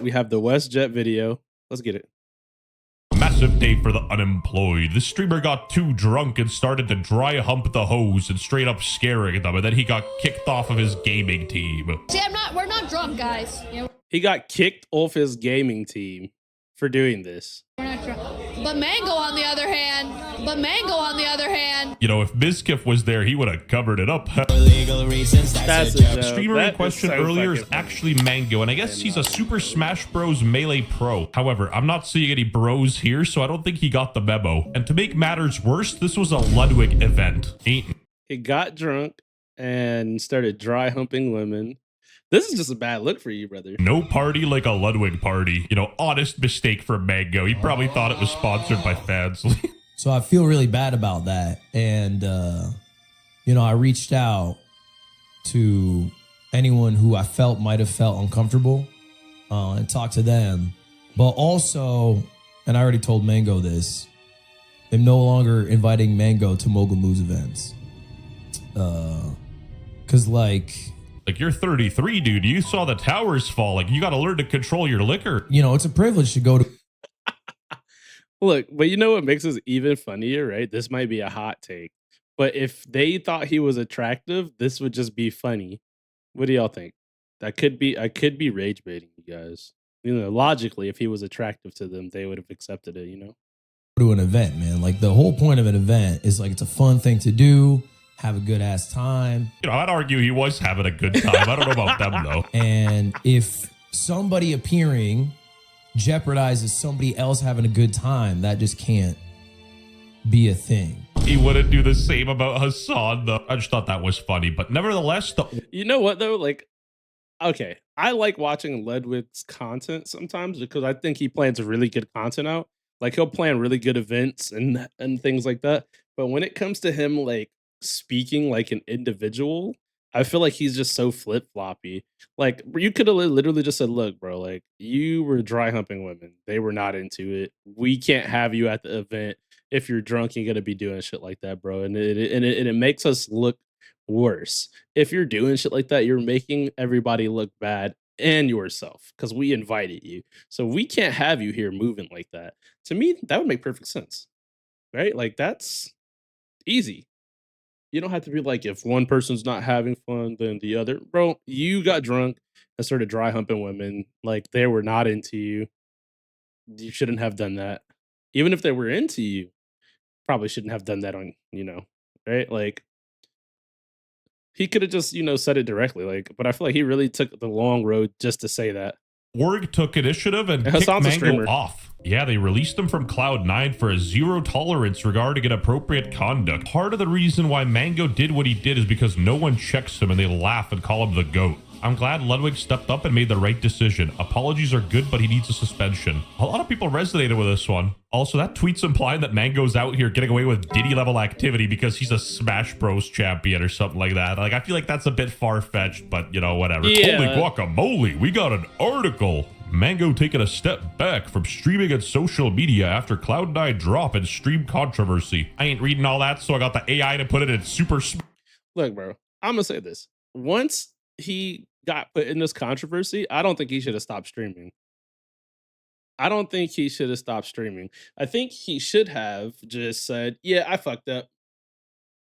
We have the WestJet video. Let's get it. Massive day for the unemployed. The streamer got too drunk and started to dry hump the hose and straight up scaring them, and then he got kicked off of his gaming team. See, we're not drunk, guys. You know, He got kicked off his gaming team for doing this. we're not drunk. But Mango, on the other hand, You know, if Mizkif was there, he would have covered it up. That's a joke. The streamer That in is question so earlier is fucking funny. actually Mango, and I guess he's a Super Smash Bros. Melee Pro. However, I'm not seeing any bros here, so I don't think he got the memo. And to make matters worse, this was a Ludwig event. He got drunk and started dry humping women. This is just a bad look for you, brother. No party like a Ludwig party. You know, honest mistake from Mango. He probably thought it was sponsored by Fansly. So I feel really bad about that. And, you know, I reached out to anyone who I felt might have felt uncomfortable and talked to them. But also, and I already told Mango this, I'm no longer inviting Mango to Mogul Moves events. Because, like, You're 33, dude. You saw the towers fall. Like, you got to learn to control your liquor. you know, it's a privilege to go to Look, but you know what makes this even funnier, right? This might be a hot take, but if they thought he was attractive, this would just be funny. What do y'all think? I could be rage baiting you guys. You know, logically, if he was attractive to them, they would have accepted it, you know? an event, man. Like, the whole point of an event is, like, it's a fun thing to do, have a good ass time. You know, I'd argue he was having a good time. I don't know about them, though. And if somebody appearing jeopardizes somebody else having a good time, that just can't be a thing. He wouldn't do the same about Hassan, though. I just thought that was funny. But nevertheless, You know what though? Like, okay, I like watching Ludwig's content sometimes because I think he plans really good content out. Like he'll plan really good events and things like that. But when it comes to him like speaking like an individual, I feel like he's just so flip floppy. Like you could have literally just said, "Look, bro, like you were dry humping women. They were not into it. We can't have you at the event if you're drunk. You're gonna be doing shit like that, bro." And it makes us look worse. If you're doing shit like that, you're making everybody look bad and yourself because we invited you. So we can't have you here moving like that. To me, that would make perfect sense, right? Like that's easy. You don't have to be like, if one person's not having fun, then the other. Bro, you got drunk and started dry humping women. Like they were not into you. You shouldn't have done that. Even if they were into you, probably shouldn't have done that on, right? Like he could have just, said it directly. Like, but I feel like he really took the long road just to say that. Org took initiative and And kicked Hassan's a Mango streamer. off. Yeah, they released him from Cloud9 for a zero tolerance regarding inappropriate conduct. Part of the reason why Mango did what he did is because no one checks him and they laugh and call him the GOAT. I'm glad Ludwig stepped up and made the right decision. Apologies are good, but he needs a suspension. A lot of people resonated with this one. Also, that tweet's implying that Mango's out here getting away with Diddy level activity because he's a Smash Bros champion or something like that. Like, I feel like that's a bit far-fetched, but, whatever. Yeah. Holy guacamole, we got an article. Mango taking a step back from streaming and social media after Cloud9 drop and stream controversy. I ain't reading all that, so I got the AI to put it in super... Look, bro, I'm gonna say this. Once he got put in this controversy, I don't think he should have stopped streaming. I don't think he should have stopped streaming. I think he should have just said, "Yeah, I fucked up,"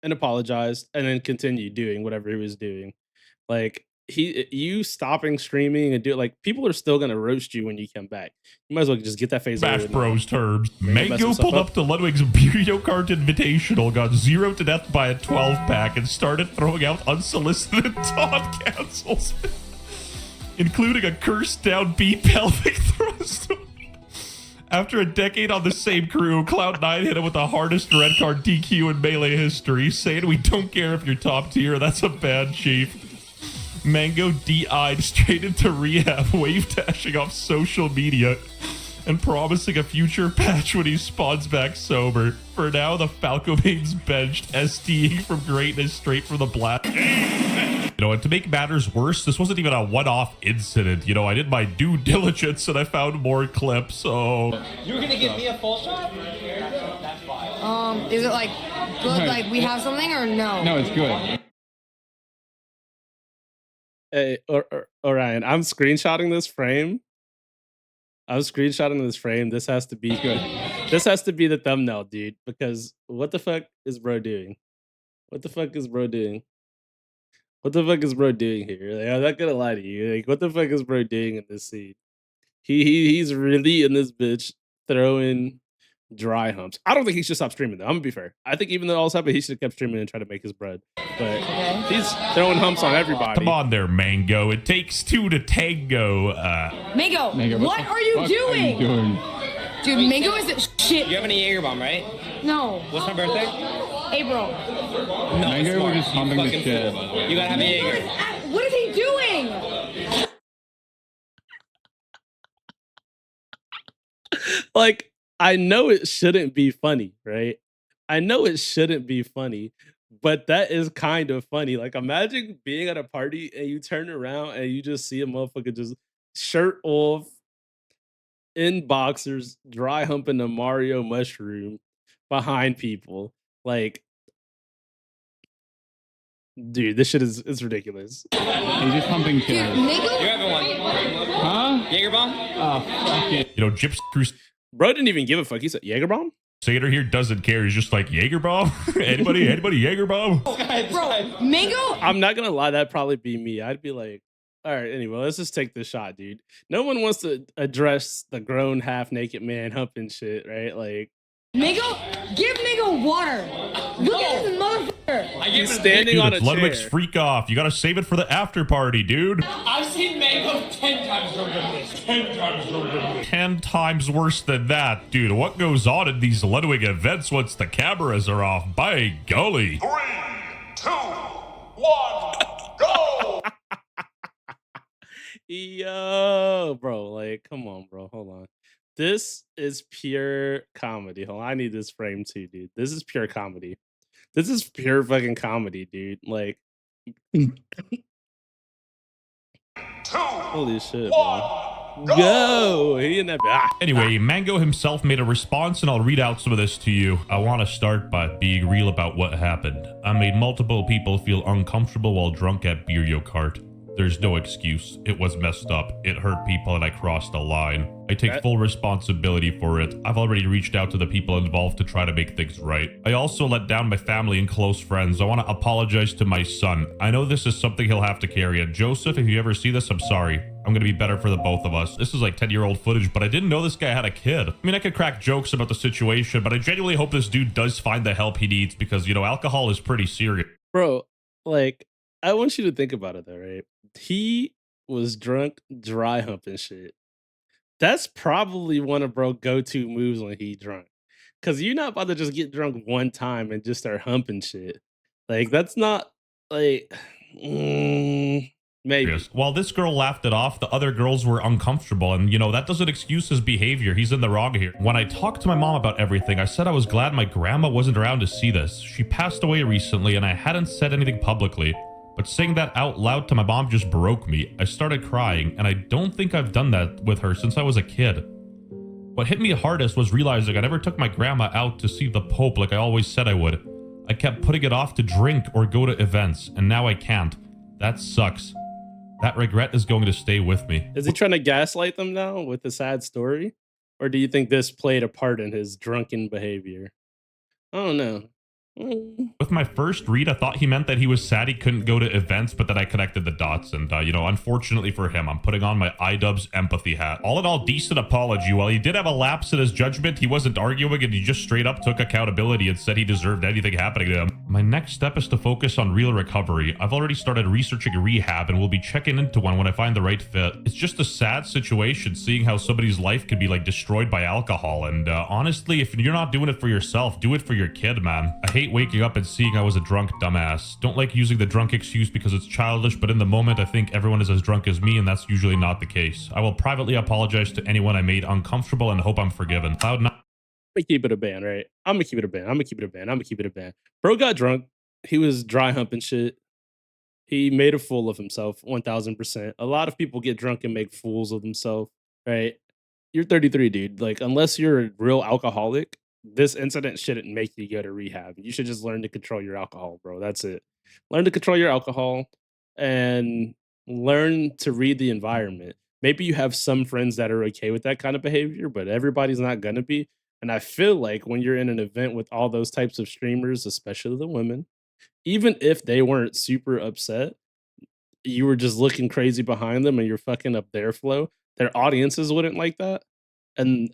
and apologized, and then continued doing whatever he was doing. Like you stopping streaming and do like people are still gonna roast you when you come back. You might as well just get that phase Smash over with. Bros terms. Maybe mess Mango himself pulled up. up to Ludwig's Mario Kart Invitational, got 0 to death by a 12-pack, and started throwing out unsolicited taunt cancels, including a cursed down B pelvic thrust. After a decade on the same crew, Cloud9 hit him with the hardest red card DQ in Melee history, saying, "We don't care if you're top tier, that's a bad chief." Mango DI'd straight into rehab, wave dashing off social media and promising a future patch when he spawns back sober. For now, the Falcomane's benched, SDing from greatness straight from the black. And to make matters worse, this wasn't even a one-off incident. I did my due diligence and I found more clips, so... You were gonna give me a full shot? Is it like good? Like we have something or no? No, it's good. Hey, Orion, I'm screenshotting this frame I'm screenshotting this frame. This has to be this has to be the thumbnail, dude. Because what the fuck is bro doing? What the fuck is bro doing? What the fuck is bro doing here? Like, I'm not gonna lie to you. Like, what the fuck is bro doing in this scene? He's really in this bitch throwing dry humps. I don't think he should stop streaming though. I'm gonna be fair. I think even though all this happened, he should have kept streaming and try to make his bread. But he's throwing humps on everybody. Come on there, Mango. It takes two to tango. Mango, Mango, what the are you fuck doing? Dude, Mango is the shit. You have any Jaeger bomb, right? No, What's my birthday? April. No, Mango, smart. we're just You humping the fucking shit. fool, by the way. You gotta have a Mango Jaeger. what is he doing? Like, I know it shouldn't be funny, right? I know it shouldn't be funny, but that is kind of funny. Like, imagine being at a party and you turn around and you just see a motherfucker just shirt off in boxers, dry humping a Mario mushroom behind people. Like, dude, this shit is ridiculous. He's just humping Dude, chairs. You Mango. have one. Huh? Jaeger bomb? Oh, fuck it. You know, Gyps Bro didn't even give a fuck. He said Jaeger bomb. Crusader here doesn't care. He's just like, Jaeger bomb? Anybody Jaeger bomb? Bro, Mango. I'm not gonna lie, that'd probably be me. I'd be like, all right, anyway, let's just take this shot, dude. No one wants to address the grown half naked man humping shit, right? Like, Mango, give Mango water. Look at this motherfucker. I give he's him standing Dude, on a it's Ludwig's chair. freak off. You gotta save it for the after party, dude. I've seen Mango 10 times drunker than this. 10 times drunker than this. 10 times worse than that, dude. What goes on in these Ludwig events once the cameras are off? By golly. 3, 2, 1, go! Yo, bro, like, come on, bro. Hold on. This is pure comedy. Hold on, I need this frame too, dude. This is pure comedy. This is pure fucking comedy, dude. Like, 2, holy shit, 1, bro. go! Go! He in that. Anyway, Mango himself made a response, and I'll read out some of this to you. I want to start by being real about what happened. I made multiple people feel uncomfortable while drunk at Beerio Kart. There's no excuse. It was messed up. It hurt people and I crossed a line. I take full responsibility for it. I've already reached out to the people involved to try to make things right. I also let down my family and close friends. I want to apologize to my son. I know this is something he'll have to carry. And Joseph, if you ever see this, I'm sorry. I'm gonna be better for the both of us. This is like 10-year-old footage, but I didn't know this guy had a kid. I mean, I could crack jokes about the situation, but I genuinely hope this dude does find the help he needs because, you know, alcohol is pretty serious. Bro, like, I want you to think about it though, right? He was drunk, dry humping shit. That's probably one of bro go-to moves when he drunk. Cause you're not about to just get drunk one time and just start humping shit. Like, that's not like maybe. While this girl laughed it off, the other girls were uncomfortable, and you know, that doesn't excuse his behavior. He's in the wrong here. When I talked to my mom about everything, I said I was glad my grandma wasn't around to see this. She passed away recently, and I hadn't said anything publicly. But saying that out loud to my mom just broke me. I started crying, and I don't think I've done that with her since I was a kid. What hit me hardest was realizing I never took my grandma out to see the Pope like I always said I would. I kept putting it off to drink or go to events, and now I can't. That sucks. That regret is going to stay with me. Is he trying to gaslight them now with a sad story? Or do you think this played a part in his drunken behavior? I don't know. With my first read, I thought he meant that he was sad he couldn't go to events, but then I connected the dots. And, you know, unfortunately for him, I'm putting on my iDubbbz empathy hat. All in all, decent apology. While he did have a lapse in his judgment, he wasn't arguing and he just straight up took accountability and said he deserved anything happening to him. My next step is to focus on real recovery. I've already started researching rehab and will be checking into one when I find the right fit. It's just a sad situation seeing how somebody's life could be like destroyed by alcohol. And honestly, if you're not doing it for yourself, do it for your kid, man. I hate waking up and seeing I was a drunk dumbass. Don't like using the drunk excuse because it's childish, but in the moment I think everyone is as drunk as me, and that's usually not the case. I will privately apologize to anyone I made uncomfortable and hope I'm forgiven. Cloud9. I'm gonna keep it a band, right? I'm gonna keep it a band. I'm gonna keep it a band. I'm gonna keep it a band. Bro got drunk. He was dry humping shit. He made a fool of himself, 1000%. A lot of people get drunk and make fools of themselves, right? You're 33, dude. Like, unless you're a real alcoholic, this incident shouldn't make you go to rehab. You should just learn to control your alcohol, bro. That's it. Learn to control your alcohol and learn to read the environment. maybe you have some friends that are okay with that kind of behavior, but everybody's not gonna be. And I feel like when you're in an event with all those types of streamers, especially the women, even if they weren't super upset, you were just looking crazy behind them and you're fucking up their flow, their audiences wouldn't like that. And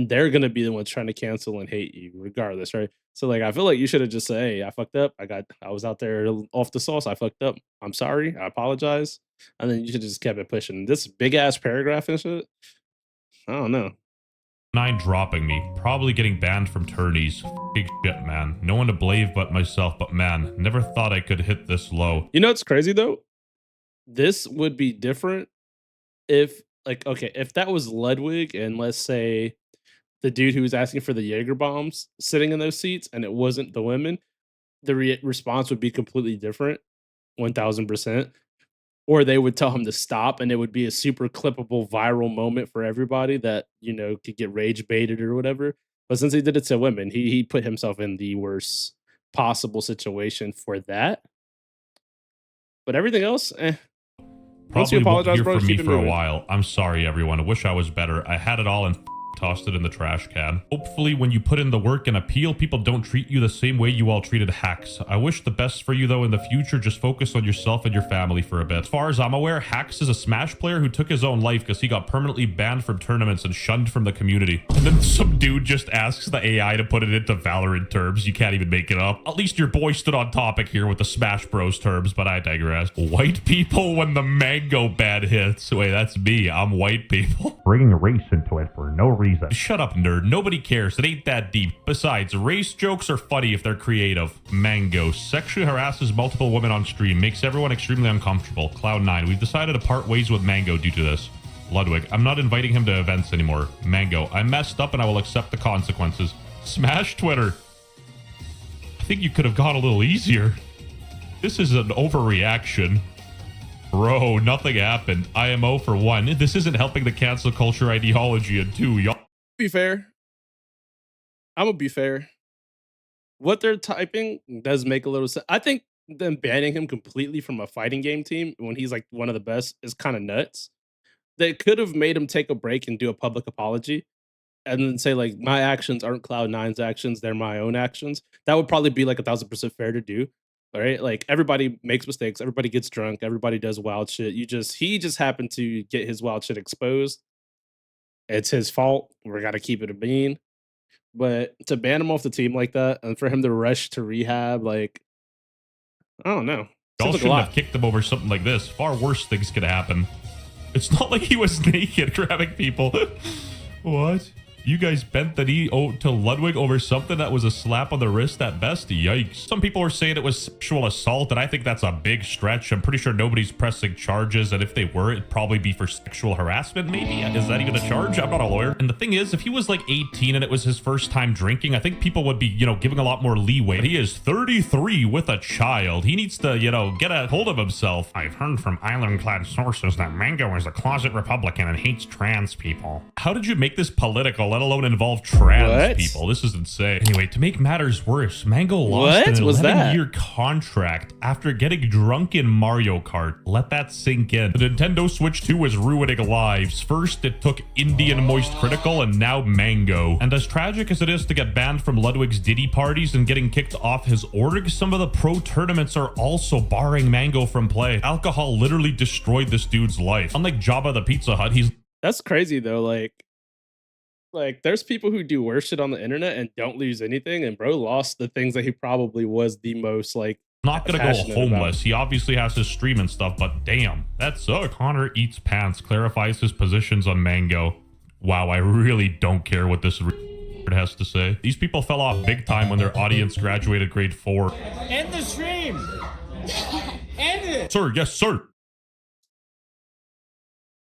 they're gonna be the ones trying to cancel and hate you regardless, right? So like I feel like you should have just said, "Hey, I fucked up. I was out there off the sauce. I fucked up. I'm sorry. I apologize." And then you should just kept it pushing. This big ass paragraph and shit. I don't know. 9 dropping me, probably getting banned from tourneys. Big shit, man. No one to blame but myself, but man, never thought I could hit this low. You know what's crazy though? This would be different if like okay, if that was Ludwig and let's say the dude who was asking for the Jaeger bombs sitting in those seats and it wasn't the women, the response would be completely different, 1000%. Or they would tell him to stop and it would be a super clippable viral moment for everybody that, you know, could get rage baited or whatever. But since he did it to women, he put himself in the worst possible situation for that. But everything else, once you Probably won't apologize, hear bro, from me keep it for a moving. while. I'm sorry, everyone. I wish I was better. I had it all and tossed it in the trash can. Hopefully, when you put in the work and appeal, people don't treat you the same way you all treated Hacks. I wish the best for you, though, in the future. Just focus on yourself and your family for a bit. As far as I'm aware, Hacks is a Smash player who took his own life because he got permanently banned from tournaments and shunned from the community. And then some dude just asks the AI to put it into Valorant terms. You can't even make it up. At least your boy stood on topic here with the Smash Bros terms, but I digress. White people when the mango ban hits. Wait, that's me. I'm white people. Bringing race into it for no reason. Shut up, nerd. Nobody cares. It ain't that deep. Besides, race jokes are funny if they're creative. Mango sexually harasses multiple women on stream, makes everyone extremely uncomfortable. Cloud9, we've decided to part ways with Mango due to this. Ludwig, I'm not inviting him to events anymore. Mango, I messed up and I will accept the consequences. Smash Twitter. I think you could have gone a little easier. This is an overreaction. Bro, nothing happened. IMO for 1. This isn't helping the cancel culture ideology, and 2, y'all. Be fair. I'm gonna be fair. What they're typing does make a little sense. I think them banning him completely from a fighting game team when he's like one of the best is kind of nuts. They could have made him take a break and do a public apology and then say like my actions aren't Cloud9's actions, they're my own actions. That would probably be like 1000% fair to do. All right. Like everybody makes mistakes, everybody gets drunk, everybody does wild shit. He just happened to get his wild shit exposed. It's his fault. We gotta keep it a bean. But to ban him off the team like that and for him to rush to rehab, like I don't know. Y'all Seems like a shouldn't lot. have kicked him over something like this. Far worse things could happen. It's not like he was naked grabbing people. What? You guys bent the knee to Ludwig over something that was a slap on the wrist at best? Yikes. Some people were saying it was sexual assault, and I think that's a big stretch. I'm pretty sure nobody's pressing charges, and if they were, it'd probably be for sexual harassment, maybe? Is that even a charge? I'm not a lawyer. And the thing is, if he was like 18 and it was his first time drinking, I think people would be, giving a lot more leeway. He is 33 with a child. He needs to, get a hold of himself. I've heard from ironclad sources that Mango is a closet Republican and hates trans people. How did you make this political, let alone involve trans people? This is insane. Anyway, to make matters worse, Mango lost an 11-year contract after getting drunk in Mario Kart. Let that sink in. The Nintendo Switch 2 is ruining lives. First, it took Indian Moist Critical, and now Mango. And as tragic as it is to get banned from Ludwig's Diddy parties and getting kicked off his org, some of the pro tournaments are also barring Mango from play. Alcohol literally destroyed this dude's life. Unlike Jabba the Pizza Hut, That's crazy though. Like there's people who do worse shit on the internet and don't lose anything, and bro lost the things that he probably was the most like not gonna go homeless. He obviously has his stream and stuff, but damn, that's Connor Eats Pants clarifies his positions on Mango. Wow, I really don't care what this has to say. These people fell off big time when their audience graduated grade 4. End the stream. End it. Sir, yes, sir.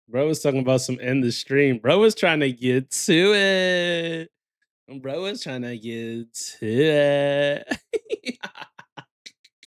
Bro was talking about some end the stream. Bro was trying to get to it. Bro was trying to get to it.